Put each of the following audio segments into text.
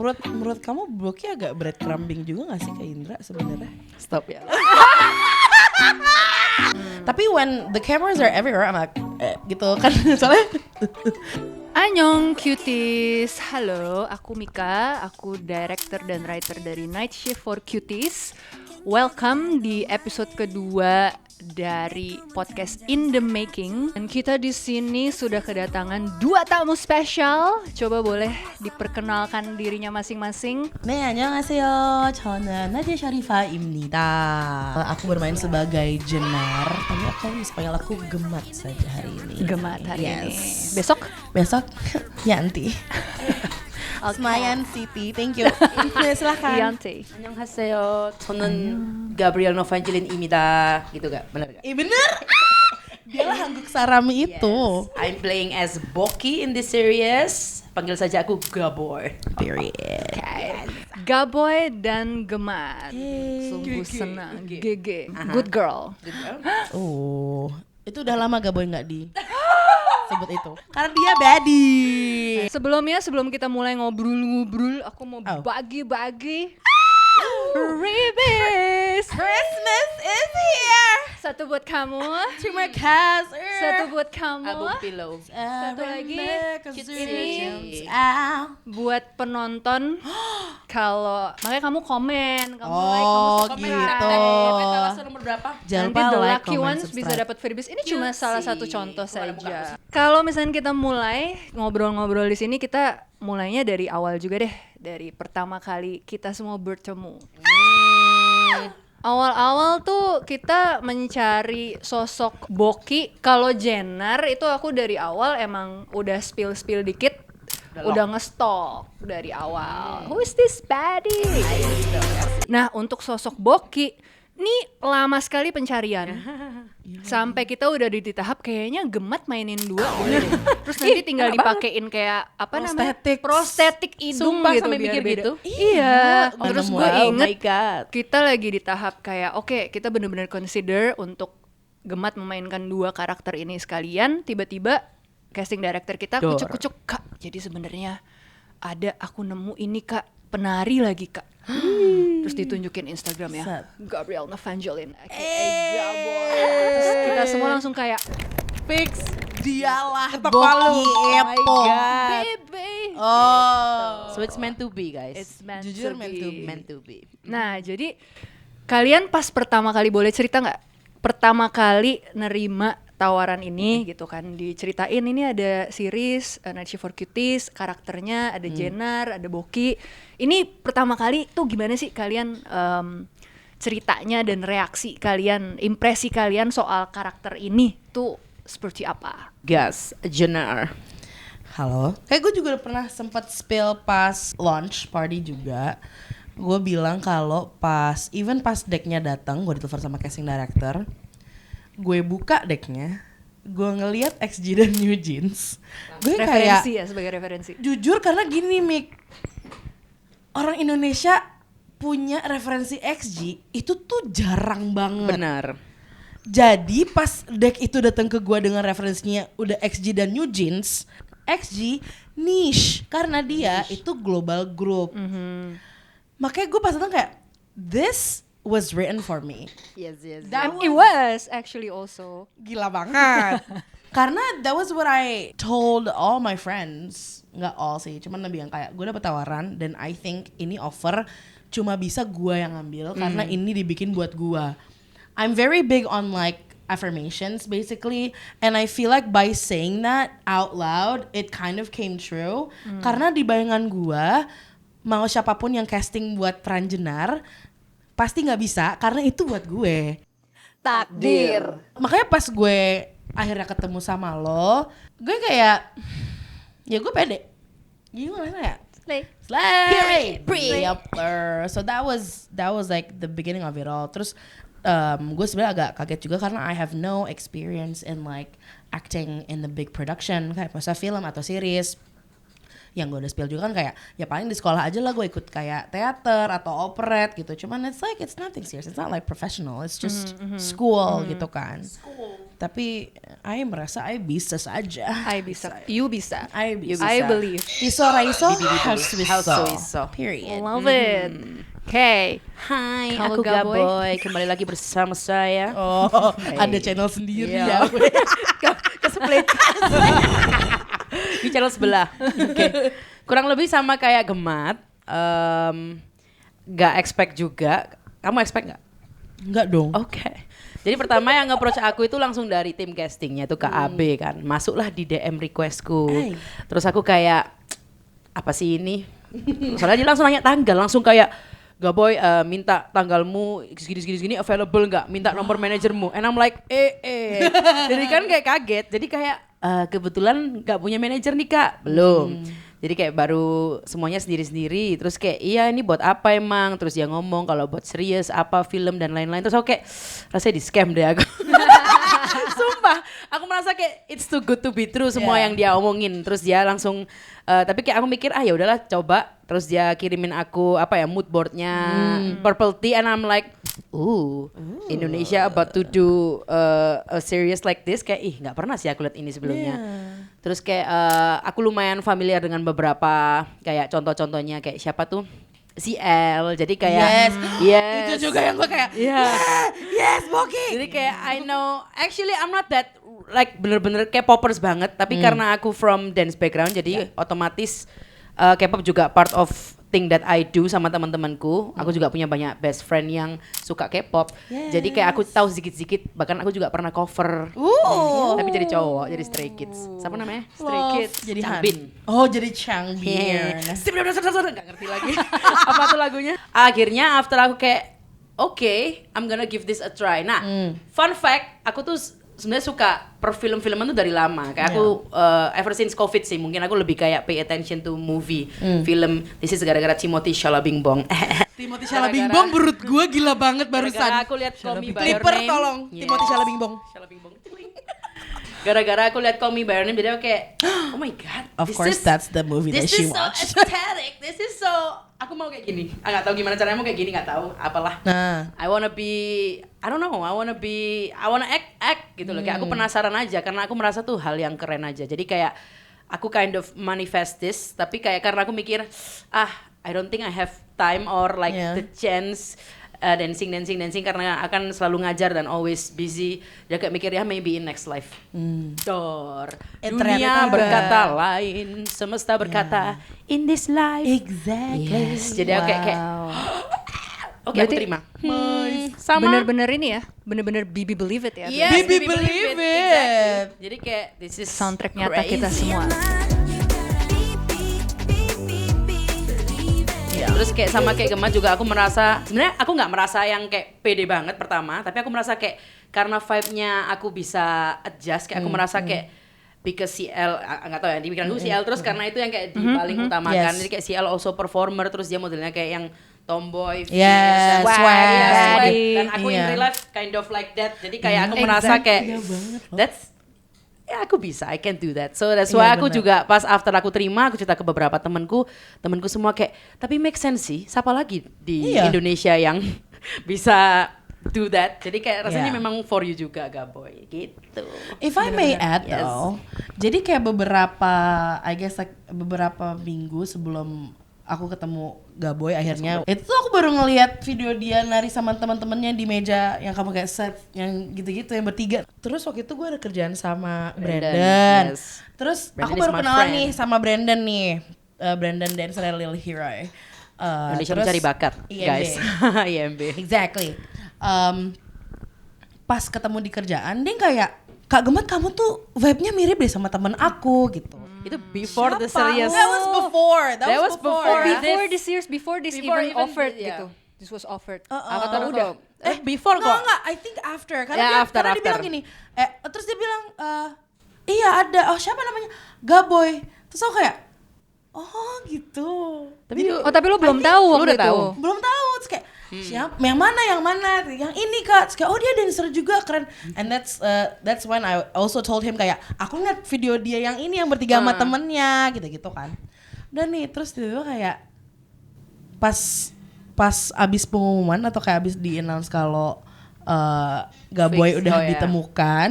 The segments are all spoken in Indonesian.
Menurut kamu Boki agak breadcrumbing juga gak sih ke Indra sebenarnya? Stop ya. Tapi when the cameras are everywhere, I'm like, gitu kan soalnya. Annyeong cuties, halo, aku Mika, aku director dan writer dari Night Shift for Cuties. Welcome di episode kedua dari podcast In The Making. Dan kita di sini sudah kedatangan dua tamu spesial. Coba boleh diperkenalkan dirinya masing-masing. 네, 안녕하세요. 저는 나디아 샤리파입니다. Aku bermain sebagai Jenar, tapi aku panggil aku Gemat saja hari ini. Gemat hari ini. Yes. Besok Yanti. Senayan City, thank you. Silahkan. Yanti. 안녕하세요. 저는 가브리엘 노판질린입니다. gitu gak? Bener gak? Bener. Dialah Hangguk Sarami itu. Yes. I'm playing as Boki in this series. Panggil saja aku Gaboy. Period. Okay. Gaboy dan Gemat. Sungguh Gege. senang. Gege. Gege. Good girl. Good girl. Oh, itu udah lama Gaboy nggak di sebut itu. Karena dia baddie. Sebelum kita mulai ngobrol, aku mau bagi-bagi. Ribis. Christmas is here. Satu buat kamu. Terima kasih. Satu buat kamu. Album Pillow. Satu lagi. Ini Buat penonton. Kalau makanya kamu komen, kamu Oh, like, kamu subscribe. gitu. Etalase nomor berapa? Jangan Nanti lupa the like, lucky comment, ones bisa subscribe. dapat freebies. Ini cuma Cute salah sih. satu contoh Bukan, saja. bukan. Kalau misalnya kita mulai ngobrol-ngobrol di sini, kita mulainya dari awal juga deh, dari pertama kali kita semua bertemu. Awal-awal tuh kita mencari sosok Boki. Kalau Jenar itu aku dari awal emang udah spill dikit, udah ngestok dari awal. Who is this baddie? Nah, untuk sosok Boki, ini lama sekali pencarian. Sampai kita udah di tahap kayaknya Gemat mainin dua boleh deh. Terus nanti tinggal dipakein kayak apa namanya? Prostetik hidung Sumpah, gitu sampai biar mikir beda. gitu? Iya. Oh, Terus nemu. gue Oh inget my God. kita lagi di tahap kayak oke, kita bener-bener consider untuk Gemat memainkan dua karakter ini sekalian. Tiba-tiba casting director kita Dor. kucuk-kucuk, Kak, jadi sebenarnya ada aku nemu ini Kak, penari lagi Kak. Terus ditunjukin Instagram ya, Set. Gabriel Navangelin aka Gaboy. Terus kita semua langsung kayak Fix dialah Ketok Boki palu. Oh my itu. God. baby. Oh. So it's meant to be, guys. It's meant Jujur to meant be. to be. meant to be. Nah, jadi kalian pas pertama kali boleh cerita nggak? Pertama kali nerima tawaran ini gitu kan, diceritain ini ada series Night Shift for Cuties, karakternya ada Jenar, ada Boki. Ini pertama kali tuh gimana sih kalian ceritanya dan reaksi kalian, impresi kalian soal karakter ini tuh seperti apa? Gas, Jenar. Halo. Kayak gue juga udah pernah sempat spill pas launch party juga. Gue bilang kalau pas decknya datang, gue ditelepon sama casting director. Gue buka decknya, gue ngelihat XG dan New Jeans. Gue kayak Referensi ya, sebagai referensi. jujur karena gini Mik, orang Indonesia punya referensi XG itu tuh jarang banget. Benar. Jadi pas deck itu datang ke gua dengan referensinya udah XG dan New Jeans, XG niche karena dia itu global group. Makanya gue pas datang kayak this was written for me. Yes. That And it was actually also. Gila banget. Karena that was what I told all my friends. Nggak all sih, cuman lebih yang kayak gue dapet tawaran dan I think ini offer cuma bisa gue yang ambil karena ini dibikin buat gue. I'm very big on like affirmations basically, and I feel like by saying that out loud it kind of came true. Karena di bayangan gue mau siapapun yang casting buat peran Jenar pasti nggak bisa karena itu buat gue. Takdir. Makanya pas gue akhirnya ketemu sama lo, gue kayak ya gue pede. Gimana ya? Slay. So that was like the beginning of it all. Terus gue sebenarnya agak kaget juga karena I have no experience in like acting in the big production kayak masa film atau series. Yang gue udah spill juga kan kayak ya paling di sekolah aja lah gue ikut kayak teater atau operet gitu. Cuman it's nothing serious. It's not like professional. It's just school gitu kan. tapi I merasa I bisa saja. I bisa, you bisa. I bisa. I believe. Iso raiso harus Iso. bisa. Period. Love it. Okay. Hai, Halo, aku Gaboy. Gaboy. Kembali lagi bersama saya. Oh, ada channel sendiri Iya. ya. Ke-split. Di channel sebelah. Oke. Kurang lebih sama kayak Gemat. Gak expect juga. Kamu expect gak? Enggak dong. Oke. Jadi pertama yang nge-approach aku itu langsung dari tim castingnya itu KB kan. Masuklah di DM requestku. Ay. Terus aku kayak apa sih ini? Soalnya dia langsung nanya tanggal, langsung kayak Gaboy minta tanggalmu segini available nggak? Minta nomor manajermu. And I'm like Jadi kan kayak kaget. Jadi kayak kebetulan nggak punya manajer nih kak, belum. Jadi kayak baru semuanya sendiri-sendiri. Terus kayak iya ini buat apa emang? Terus dia ngomong kalau buat serius apa film dan lain-lain. Terus aku kayak rasanya di scam deh aku. Sumpah, aku merasa kayak it's too good to be true semua yang dia omongin. Terus dia langsung tapi kayak aku mikir ya udahlah coba. Terus dia kirimin aku mood boardnya Purple Tea and I'm like Indonesia about to do a series like this, kayak nggak pernah sih aku lihat ini sebelumnya. Terus kayak aku lumayan familiar dengan beberapa kayak contoh-contohnya kayak siapa tuh CL, jadi kayak yes. Itu juga yang gue kayak yes Boki. Jadi kayak I know actually I'm not that like bener-bener K-popers banget, tapi karena aku from dance background jadi otomatis K-pop juga part of thing that I do sama teman-temanku. Aku juga punya banyak best friend yang suka K-pop. Jadi kayak aku tahu sedikit-sedikit, bahkan aku juga pernah cover. Tapi jadi cowok, jadi Stray Kids. Siapa namanya? Stray Kids. Jadi Changbin. Oh, jadi Changbin. Gak ngerti lagi apa tuh lagunya. Akhirnya after aku kayak I'm gonna give this a try. Nah, fun fact, aku tuh sebenarnya suka perfilm-filman tuh dari lama. Kayak aku ever since COVID sih, mungkin aku lebih kayak pay attention to movie, film. This is gara-gara Timothy Chalamet. Timothy Chalamet menurut gue gila banget barusan. Gara-gara aku lihat Call Me By Your Clipper Name. tolong, Timothy Chalamet. Gara-gara aku lihat Call Me By Your Name, jadi aku kayak oh my god. Of course that's the movie that she watched. This is so aesthetic. This is so aku mau kayak gini. Nggak tahu gimana caranya mau kayak gini, nggak tahu. Apalah. Nah, I wanna act gitu loh. Kayak aku penasaran aja karena aku merasa tuh hal yang keren aja. Jadi kayak aku kind of manifest this, tapi kayak karena aku mikir I don't think I have time or like the chance dancing karena akan selalu ngajar dan always busy. Dia kayak mikir maybe in next life. Dunia berkata lain, semesta berkata in this life. exactly. Yes. Jadi aku kayak oke, aku terima. Sama. Bener-bener ini ya, bener-bener Bibi believe it ya. Yes, Bibi believe it. Exactly. Jadi kayak this is Soundtrack nyata kita crazy. semua. Terus kayak sama kayak Gemma juga aku merasa, sebenarnya aku nggak merasa yang kayak pede banget pertama, tapi aku merasa kayak karena vibe-nya aku bisa adjust, kayak aku merasa kayak because CL nggak tahu ya di pikiranku CL terus karena itu yang kayak di paling utamakan. Jadi kayak CL also performer, terus dia modelnya kayak yang tomboy, Yes, swag. swag. Dan aku in real life kind of like that. Jadi kayak aku merasa kayak aku bisa, I can do that. So that's why aku juga pas after aku terima, aku cerita ke beberapa temanku semua kayak, tapi make sense sih, siapa lagi di Indonesia yang bisa do that. Jadi kayak rasanya memang for you juga Gaboy gitu. If I may add though, jadi kayak beberapa minggu sebelum aku ketemu Gaboy akhirnya, itu tuh aku baru ngeliat video dia nari sama teman-temannya di meja yang kamu kayak set yang gitu-gitu yang bertiga. Terus waktu itu gue ada kerjaan sama Brandon. Yes. Terus Brandon aku is baru my kenalan friend. nih sama Brandon nih, Brandon dancer Lil Hero. Indonesia Terus mencari bakat, IMB. guys. IMB. Exactly. Pas ketemu di kerjaan, dia kayak, Kak Gemat kamu tuh vibe-nya mirip deh sama temen aku gitu. Itu before the Siapa? serious. That was before. That was before. Before this Before even even offered this, gitu. This was offered. Atau udah? Before kok. Enggak, I think after. Karena Yeah, dia, after. dia bilang gini, terus dia bilang, iya ada, siapa namanya? Gaboy. Terus aku kayak, oh gitu. Tapi Tapi lo belum tahu lu waktu udah itu. tahu? Belum tahu, terus kayak, siapa? Yang mana? Yang ini Kak. Terus kayak, oh dia dancer juga, keren. And that's when I also told him kayak, aku ngeliat video dia yang ini yang bertiga sama temennya, gitu-gitu kan. Dan nih, terus tiba-tiba kayak, pas abis pengumuman atau kayak abis di-announce kalau Gaboy Fix, udah oh ya. ditemukan.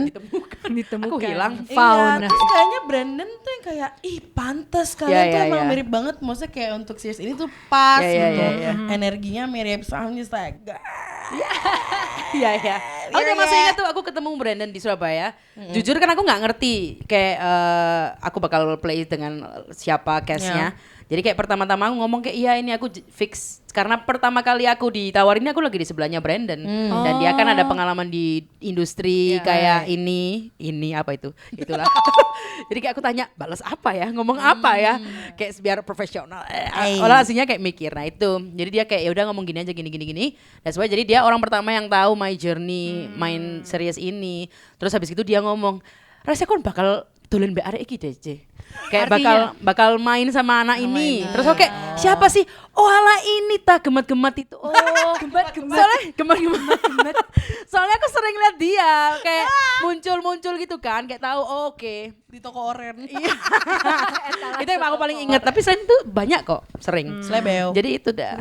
Ditemukan. Aku hilang. Fauna. Iya, terus kayaknya Brandon tuh yang kayak pantes kalian Ya, tuh ya, emang ya. mirip banget. Maksudnya kayak untuk series ini tuh pas Ya, ya, gitu. ya, ya. Energinya mirip, so I'm just like Iya ya. Aku masih ingat tuh aku ketemu Brandon di Surabaya. Jujur kan aku nggak ngerti kayak aku bakal play dengan siapa castnya. Jadi kayak pertama-tama aku ngomong kayak iya ini aku fix karena pertama kali aku ditawarin aku lagi di sebelahnya Brandon dan dia kan ada pengalaman di industri Yeah. kayak ini apa itu itulah. Jadi kayak aku tanya balas apa ya ngomong apa ya kayak biar profesional. Orang aslinya kayak mikir nah itu. Jadi dia kayak ya udah ngomong gini aja gini. That's why jadi dia orang pertama yang tahu my journey main series ini. Terus habis itu dia ngomong rasanya kon bakal dolen mbak arek iki deh, C. Kayak Artinya? bakal main sama anak ini. Terus oke, siapa sih? Oh ala ini ta gemat-gemat itu. Oh, soalnya gemat-gemat. Soalnya aku sering lihat dia kayak muncul-muncul gitu kan, kayak tahu oh, oke. di toko oren. Iya. Itu yang aku paling ingat, tapi selain itu banyak kok sering. Slebeo. Jadi itu dah.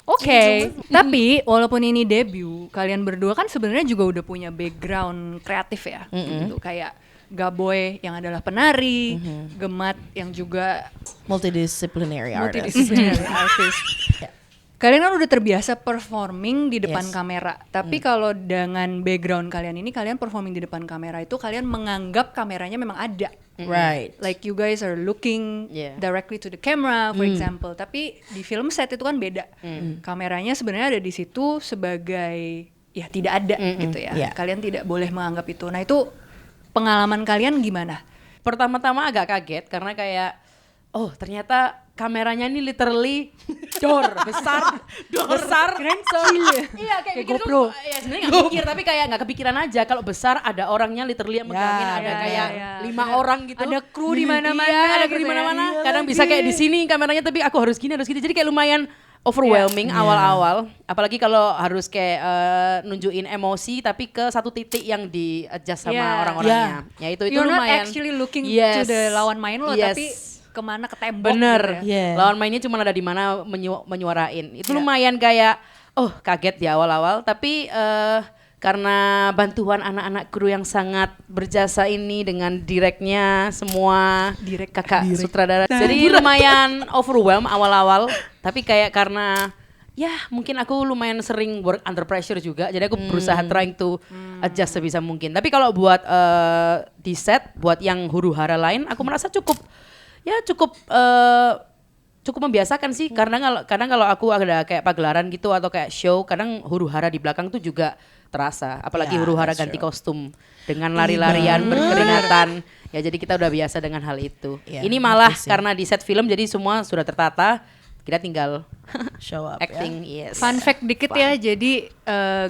Oke, tapi walaupun ini debut, kalian berdua kan sebenarnya juga udah punya background kreatif ya, gitu kayak Gaboy yang adalah penari, Gemat yang juga Multidisciplinary artist. multidisciplinary artist. Kalian kan udah terbiasa performing di depan Yes. kamera, tapi kalau dengan background kalian ini, kalian performing di depan kamera itu kalian menganggap kameranya memang ada. Right. Like you guys are looking Yeah. directly to the camera, for example. Tapi di film set itu kan beda. Kameranya sebenarnya ada di situ sebagai ya tidak ada gitu ya. Yeah. Kalian tidak boleh menganggap itu. Nah itu pengalaman kalian gimana? Pertama-tama agak kaget karena kayak oh ternyata kameranya ini literally besar. Keren kecil ya? Iya kayak Kayak mikir GoPro. tuh, ya sebenarnya nggak mikir tapi kayak nggak kepikiran aja kalau besar ada orangnya literally yang megangin ada ya, kayak ya. 5 orang gitu. Ada kru di mana-mana Iya, ada kru gitu di ya. mana-mana. Iya Kadang lagi. bisa kayak di sini kameranya tapi aku harus gini. Jadi kayak lumayan overwhelming awal-awal. Apalagi kalau harus kayak nunjukin emosi tapi ke satu titik yang di adjust sama Yeah. orang-orangnya. Ya itu You're not lumayan. actually looking Yes. to the lawan main lo, Yes. tapi kemana ke tembok Bener, gitu ya. Yeah. lawan mainnya cuma ada di mana menyuarain. Itu Yeah. lumayan kayak, oh kaget di awal-awal. Tapi karena bantuan anak-anak kru yang sangat berjasa ini dengan direknya semua, kakak sutradara. Jadi lumayan overwhelm awal-awal. Tapi kayak karena ya mungkin aku lumayan sering work under pressure juga. Jadi aku berusaha trying to adjust sebisa mungkin. Tapi kalau buat di set, buat yang huru-hara lain, aku merasa cukup cukup membiasakan sih karena kadang kalau aku ada kayak pagelaran gitu atau kayak show kadang huru-hara di belakang tuh juga terasa apalagi Yeah, huru-hara that's ganti true. kostum dengan lari-larian berkeringatan ya jadi kita udah biasa dengan hal itu. Yeah, Ini malah ngerti sih. karena di set film jadi semua sudah tertata kita tinggal Show up acting yes. Fun fact dikit ya, jadi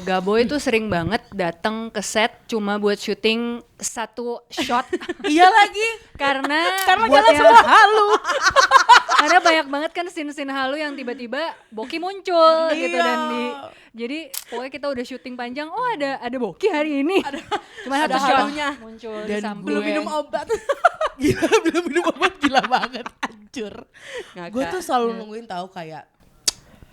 Gaboy itu sering banget datang ke set cuma buat syuting satu shot. Iya lagi. karena Karena buat jalan yang- semua halu. karena banyak banget kan scene-scene halu yang tiba-tiba Boki muncul gitu dan jadi pokoknya kita udah syuting panjang, oh ada Boki hari ini. Cuma ada satu shot halunya. muncul di Dan samping. Belum minum obat. Gila, belum minum obat gila banget. Hancur. Ngakak. Gue tuh selalu nungguin tahu kayak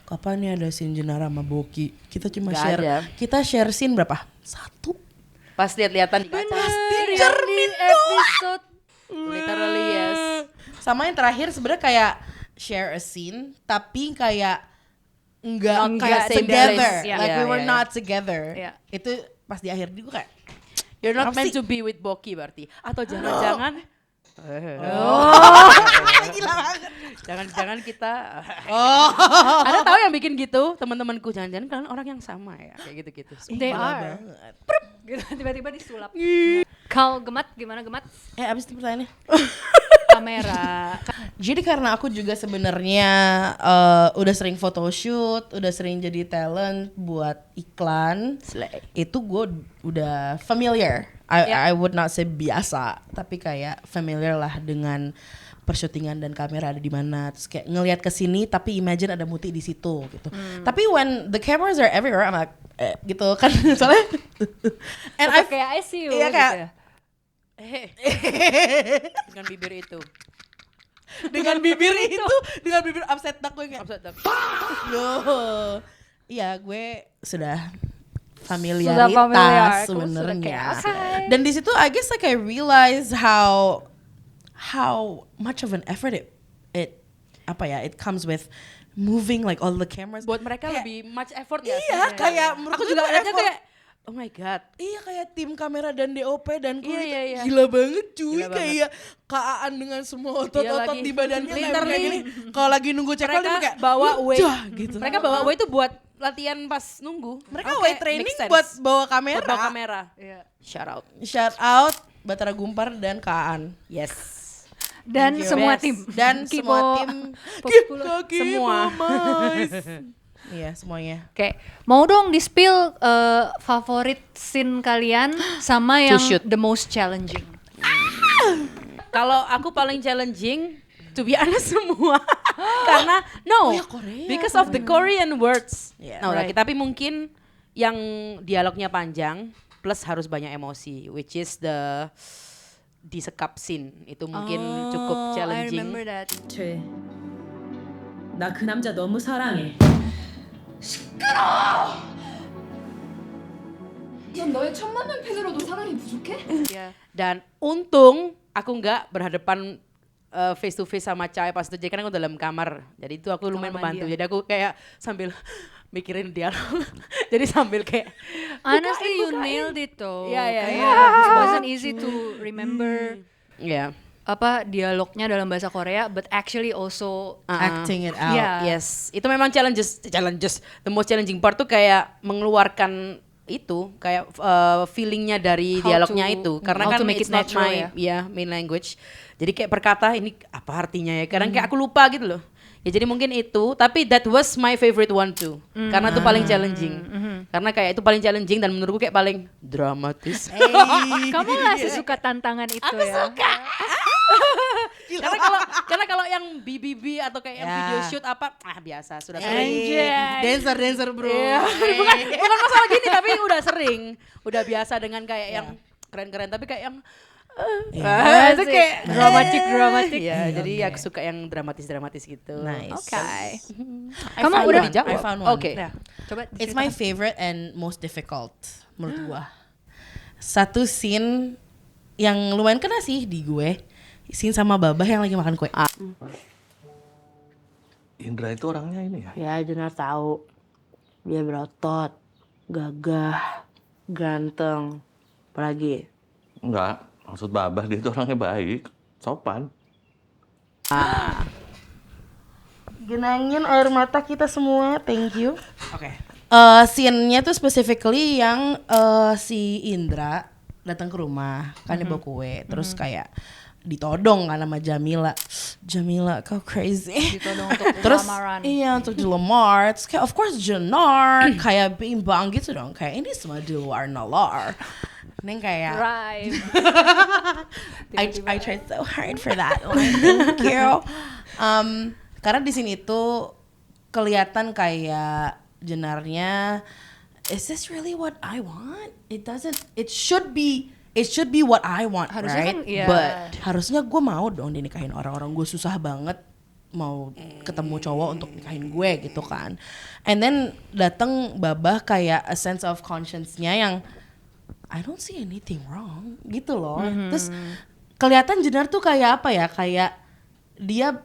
kapan nih ada scene Jenara sama Boki. Kita cuma Nggak share. ada. Kita share scene berapa? 1. Pas lihat-lihatan di kaca. Bener, yang di episode Literally yes. Sama yang terakhir sebenarnya kayak share a scene tapi kayak enggak kayak same together. place. Yeah. Like we Yeah, were yeah, not together. Yeah. Itu pas di akhir gue kayak You're not Apa meant sih? to be with Boki berarti. Atau jangan-jangan gila banget. jangan-jangan kita Oh. ada tahu yang bikin gitu teman-temanku jangan-jangan kalian orang yang sama ya kayak gitu-gitu. they are gitu, tiba-tiba disulap. Kau Gemat gimana Gemat? Abis itu pertanyaannya. Kamera. Jadi karena aku juga sebenarnya udah sering photoshoot, udah sering jadi talent buat iklan, itu gue udah familiar. I would not say biasa, tapi kayak familiar lah dengan persyutingan dan kamera ada di mana. Terus kayak ngelihat ke sini, tapi imagine ada Muti di situ gitu. Tapi when the cameras are everywhere, I'm like gitu kan soalnya. And I Kayak I see you Iya, gitu kayak- ya. Dengan bibir itu. dengan bibir itu, dengan bibir upset duck gue kayak Upset duck. Yo. Iya, gue sudah familiaritas familiar. sebenarnya. Sudah kayak, Dan di situ I guess like I realize how much of an effort it it comes with moving like all the cameras. Buat mereka Kayak- lebih much effort ya. Iya, kayak menurut aku gue juga tuh liatnya effort. kayak oh my god. Iya, kayak tim kamera dan DOP dan kru Iya, itu iya. gila banget cuy. Gila banget. Kayak Kak dengan semua otot-otot lagi. di badannya kayak Literally. gini. Kalau lagi nunggu check out dia Mereka kayak bawa weight. "Udah," gitu. Mereka bawa weight itu buat latihan pas nunggu. Mereka Oke, weight training make sense. buat bawa kamera. Buat bawa kamera. Iya. Shout out. Shout out Batara Gumpar dan Kaan. Yes. Dan Thank you. semua Best. tim. Dan Kipo, semua tim Popskulo. Semua. Iya, semuanya. Oke, mau dong di-spill favorit scene kalian sama yang shoot. the most challenging. Kalau aku paling challenging, to be honest semua. Karena no, ya, Korea. because of the Korean words. Yeah, No, right. tapi mungkin yang dialognya panjang plus harus banyak emosi, which is the disekap scene itu mungkin cukup I challenging. remember that. 죄. 나 그 남자 너무 사랑해. 넌 너의 첫 만남 팬으로도 사랑이 부족해? Yeah. Dan untung aku nggak berhadapan face to face sama Chai pas itu, jadi kan aku dalam kamar, jadi itu aku lumayan Kamar mandi membantu. ya? Jadi aku kayak sambil mikirin dialog, jadi sambil kayak Honestly, you nailed it though. Iya, iya, Kayak, iya. It wasn't easy to remember ya apa dialognya dalam bahasa Korea, but actually also Acting it out. Iya. yes, itu memang challenges. The most challenging part tuh kayak mengeluarkan itu kayak feelingnya dari How dialognya to- itu, karena how kan to make it's it not natural my ya. main language. Jadi kayak berkata ini apa artinya ya, kadang kayak aku lupa gitu loh. Ya jadi mungkin itu, tapi that was my favorite one too, karena itu paling challenging. Karena kayak itu paling challenging dan menurutku kayak paling dramatis. kamu lah sesuka tantangan itu ya. karena kalau yang BBB atau kayak yang Ya. video shoot apa biasa sudah sering. Dancer bro. Iya. bukan masalah gini tapi udah sering, udah biasa dengan kayak yang keren-keren, tapi kayak yang itu kayak dramatic. ya, jadi aku suka yang dramatis gitu. Nice. Oke. I Kamu found udah one. dijawab? I found one. Oke. Nah, coba It's my favorite and most difficult menurut gua. Satu scene yang lumayan kena sih di gue. Scene sama Babah yang lagi makan kue. Indra itu orangnya ini ya? Ya, Jenar tahu. Dia berotot, gagah, ganteng. Apalagi? Enggak, maksud Babah dia itu orangnya baik, sopan. Genangin air mata kita semua, thank you. Oke. Scene-nya tuh specifically yang si Indra datang ke rumah, kan dia bawa kue, terus kayak ditodong kan sama Jamila. Jamila, kau crazy. ditodong untuk Terus lamaran. iya untuk dilamar. Terus kayak of course Jenar kayak bimbang gitu dong, kayak ini semua di luar nalar. Neng kayak Right. I tried so hard for that one. Thank you. Karena di sini tuh kelihatan kayak Jenarnya, is this really what I want? It doesn't. It should be what I want, Harusnya right? kan, iya. But harusnya gue mau dong dinikahin orang-orang. Gue susah banget mau ketemu cowok untuk nikahin gue gitu kan. And then datang Babah kayak a sense of conscience-nya yang I don't see anything wrong gitu loh. Terus kelihatan Jenar tuh kayak apa ya? Kayak dia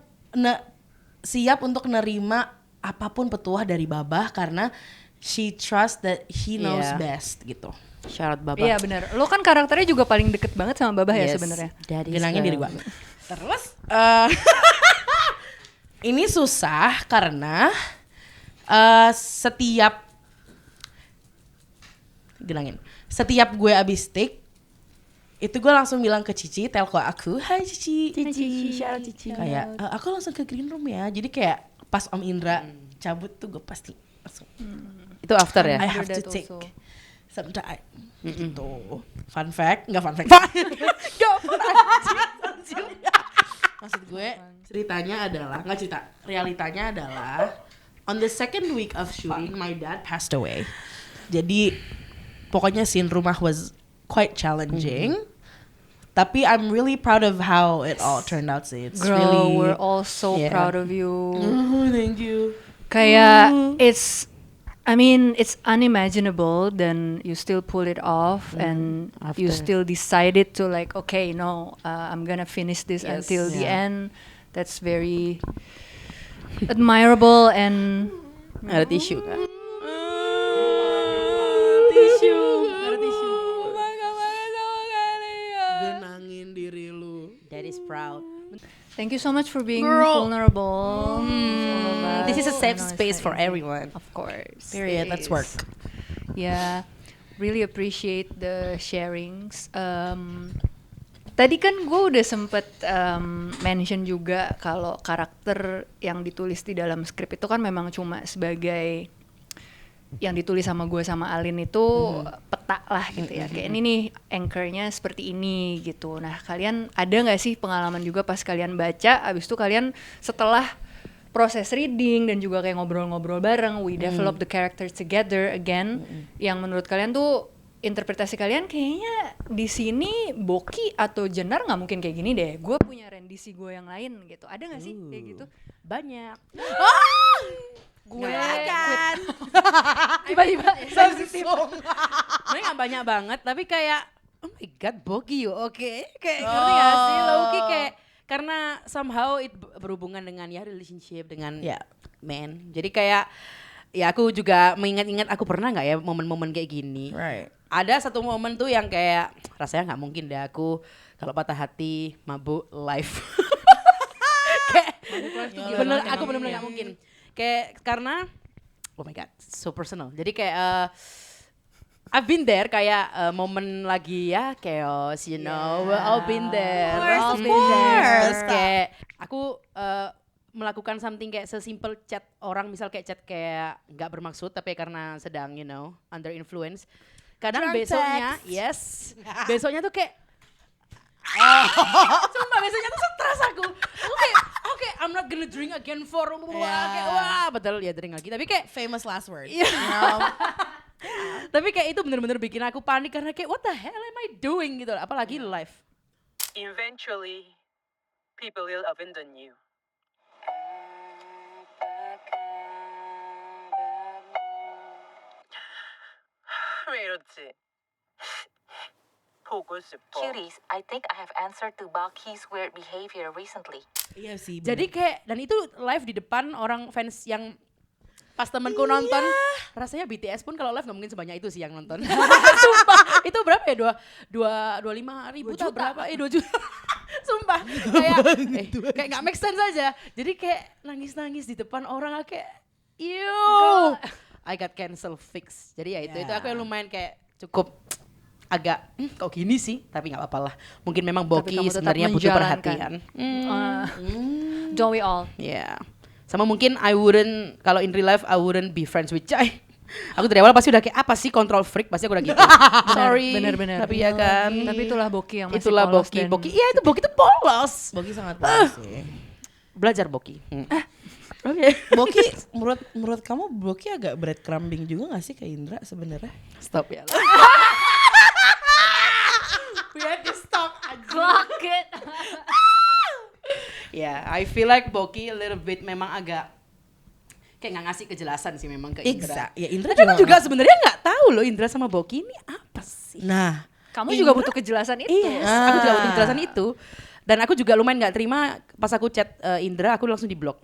siap untuk nerima apapun petuah dari Babah karena she trust that he knows Yeah. best gitu. Syarat Bapak. Iya benar. Lo kan karakternya juga paling deket banget sama Babah ya Yes. sebenarnya. Genangin diri gua. Terus ini susah karena setiap gue abis take itu gue langsung bilang ke Cici, telko aku, hai Cici, shout out Cici. kayak aku langsung ke green room ya. Jadi kayak pas Om Indra cabut tuh gue pasti langsung Itu after ya? I have That to take also. some time. Gitu. Fun fact, nggak fun fact. Maksud gue ceritanya adalah, nggak cerita, realitanya adalah on the second week of shooting my dad passed away. Jadi pokoknya scene rumah was quite challenging. Tapi I'm really proud of how it all turned out sih. It's Girl, really we're all so Yeah. proud of you. Oh, thank you. Kayak it's I mean, it's unimaginable. Then you still pull it off, and you after. still decided to like, okay, no, I'm gonna finish this Yes. until the end. That's very admirable and Ada tisu kan? Tisu, ada tisu. Genangin diri lu. That is proud. thank you so much for being Girl. vulnerable. This is a safe I know it's space not for easy. everyone. Of course. Period, it that's is. work. Yeah, really appreciate the sharings. Tadi kan gue udah sempet mention juga kalau karakter yang ditulis di dalam skrip itu kan memang cuma sebagai yang ditulis sama gue sama Alin itu peta lah gitu ya. Kayak ini nih anchornya seperti ini gitu. Nah kalian ada nggak sih pengalaman juga pas kalian baca, abis itu kalian setelah proses reading dan juga kayak ngobrol-ngobrol bareng, we develop the characters together again, yang menurut kalian tuh interpretasi kalian kayaknya di sini Boki atau Jenar nggak mungkin kayak gini deh. Gue punya rendisi gue yang lain gitu. Ada nggak sih kayak gitu? Banyak. Gue kan. tiba-tiba sensitif. Sebenarnya nggak banyak banget, tapi kayak oh my god, Boki yo, oke. Kayak ngerti gak sih, Loki kayak karena somehow it berhubungan dengan ya relationship dengan man. Jadi kayak ya aku juga mengingat-ingat aku pernah nggak ya momen-momen kayak gini. Right. Ada satu momen tuh yang kayak rasanya nggak mungkin deh aku kalau patah hati mabuk live. Kayak bener, aku bener-bener nggak mungkin. Kayak karena oh my god, so personal. Jadi kayak I've been there kayak momen lagi ya chaos, you know, we've all been there. Of course. Terus kayak aku melakukan something kayak sesimpel chat orang, misal kayak chat kayak nggak bermaksud tapi karena sedang you know under influence. Kadang Drunk besoknya, text. yes, besoknya tuh kayak sumpah besoknya tuh stres aku. Oke, I'm not gonna drink again for kayak wah betul ya drink lagi. Tapi kayak Famous last word. Iya. You know? tapi kayak itu bener-bener bikin aku panik karena kayak what the hell am I doing gitu. Apalagi live. Eventually, people will abandon you. 왜 이러지? 보고 싶어. Cuties, I think I have answered to Baki's weird behavior recently. Iya sih. Jadi kayak dan itu live di depan orang fans yang pas temenku nonton, rasanya BTS pun kalau live nggak mungkin sebanyak itu sih yang nonton. Sumpah, itu berapa ya? 25.000 atau berapa? 2 juta. Sumpah, kayak nggak make sense aja. Jadi kayak nangis-nangis di depan orang kayak, I got cancel fix. Jadi ya itu aku yang lumayan kayak cukup agak kok gini sih, tapi nggak apa-apa lah. Mungkin memang Boki kamu tetap sebenarnya butuh menjalankan. perhatian. Don't we all? Yeah. Sama mungkin kalau in real life I wouldn't be friends with Chai. Aku dari awal pasti udah kayak apa sih control freak, pasti aku udah gitu. Sorry. Bener-bener. Tapi ya kan. Tapi itulah Boki yang masih Itulah polos Boki. dan- Boki. Iya itu Boki tuh polos. Boki sangat polos sih. Belajar Boki. Oke. Boki, menurut kamu Boki agak breadcrumbing juga gak sih ke Indra sebenarnya? Stop ya. We had to stop aja. Clock it. Ya, I feel like Boki a little bit memang agak kayak nggak ngasih kejelasan sih memang ke Indra. Ya Indra Tapi aku juga sebenarnya nggak tahu loh Indra sama Boki ini apa sih. Nah, Kamu juga butuh kejelasan itu. Yes, aku juga butuh kejelasan itu. Dan aku juga lumayan nggak terima pas aku chat Indra, aku langsung di blok.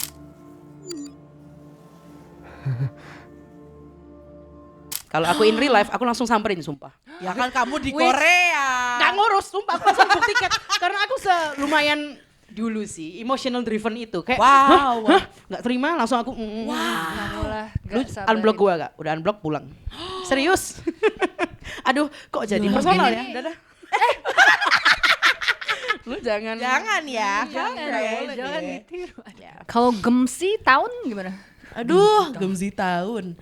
Kalau aku in real life, aku langsung samperin sumpah. ya kan kamu di Korea. Gak ngurus, sumpah aku langsung book tiket. Karena aku lumayan dulu sih, emotional driven itu. Kayak, Wow. hah? Gak terima, langsung aku, Kamu lah, lu gak sabar. unblock gua gak? Udah unblock pulang. Serius? Aduh, kok jadi personal ya? Dadah. Lu jangan. Jangan ya. Jangan ditiru. Kalau Gemsi tahun gimana? Aduh, Gemzi tahun.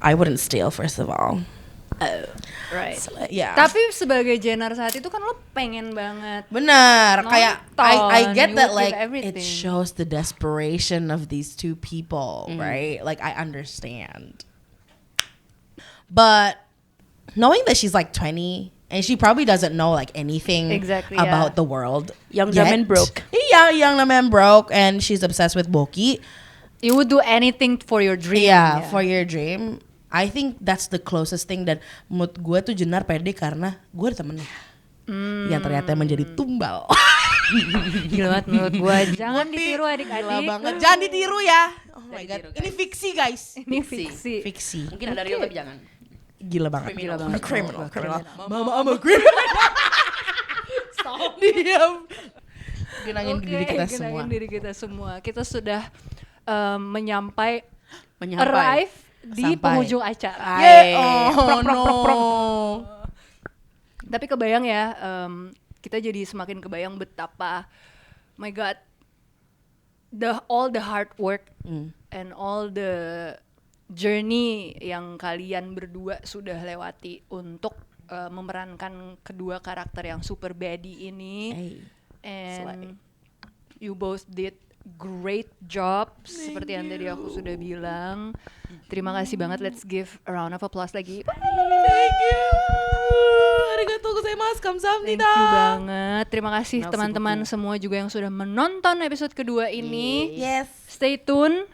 I wouldn't steal first of all. Right. Ya. Tapi sebagai Jenar saat itu kan lo pengen banget. Benar, kayak I Nonton, get you that would give like everything. it shows the desperation of these two people, right? Like I understand. But knowing that she's like 20 and she probably doesn't know like anything Exactly, about yeah. the world. Young, yet. dumb and broke. Yeah, young, dumb and broke, and she's obsessed with Boki. You would do anything for your dream. Iya, for your dream. I think that's the closest thing, dan menurut gue tuh Jenar pede karena gue ada temennya yang ternyata menjadi tumbal. Gila banget menurut gue. Jangan ditiru adik-adik. Gila banget, jangan ditiru ya. Oh my god, ini fiksi guys. Ini fiksi. Fiksi. Mungkin ada real tapi jangan. Gila banget. Gila banget. Criminal. Mama I'm a criminal. Diam. Genangin diri kita semua. Genangin diri kita semua. Kita sudah menyampai Menyampai. arrive di Sampai. penghujung acara. Oh no. Tapi kebayang ya, kita jadi semakin kebayang betapa, my God, all the hard work and all the journey yang kalian berdua sudah lewati untuk memerankan kedua karakter yang super baddie ini. And you both did great job. Seperti yang tadi aku sudah bilang. Terima kasih banget. Let's give a round of applause lagi. Thank you. Arigatou gozaimasu. Kamsahamnida. Thank you banget. Terima kasih teman-teman semua juga yang sudah menonton episode kedua ini. Yes. Stay tune,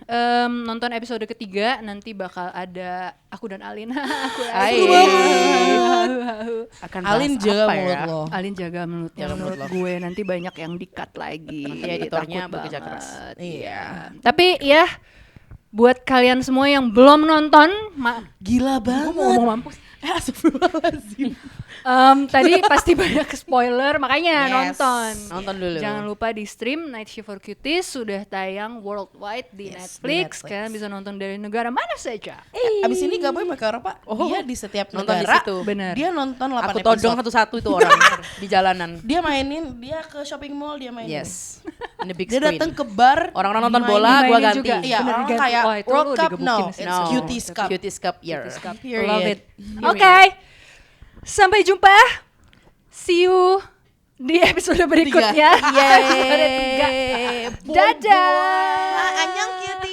nonton episode ketiga. Nanti bakal ada aku dan Alin. Akan Alin bahas jaga apa mulut ya? lo. Alin jaga mulutnya menurut gue. Nanti banyak yang di-cut lagi. Nanti editornya Takut bekerja banget. keras. Iya. Tapi ya, buat kalian semua yang belum nonton, Gila banget. ngomong mampus. Astagfirullahaladzim. Tadi pasti banyak spoiler, makanya Yes. nonton. Nonton dulu. Jangan lupa di stream Night Shift for Cuties sudah tayang worldwide di Yes, Netflix. di Netflix. Kalian bisa nonton dari negara mana saja. Abis ini gak boleh pakai Eropa. Dia di setiap Nonton di negara. situ. Bener. Dia nonton 8 Aku episode. todong satu-satu itu orang di jalanan. Dia mainin, dia ke shopping mall, dia mainin. Yes. In the big Dia screen. datang ke bar. Orang-orang nonton dimainin. bola, gua Dimainin ganti. juga. Iya, Bener, orang diganti. kayak Wah, itu World lu Cup, digebukin no. sih. It's Cuties Cup. Cuties Cup year. Period. Love it. Oke. Sampai jumpa. See you di episode berikutnya. Yeay. Episode 3. Dadah. Annyeong cutie.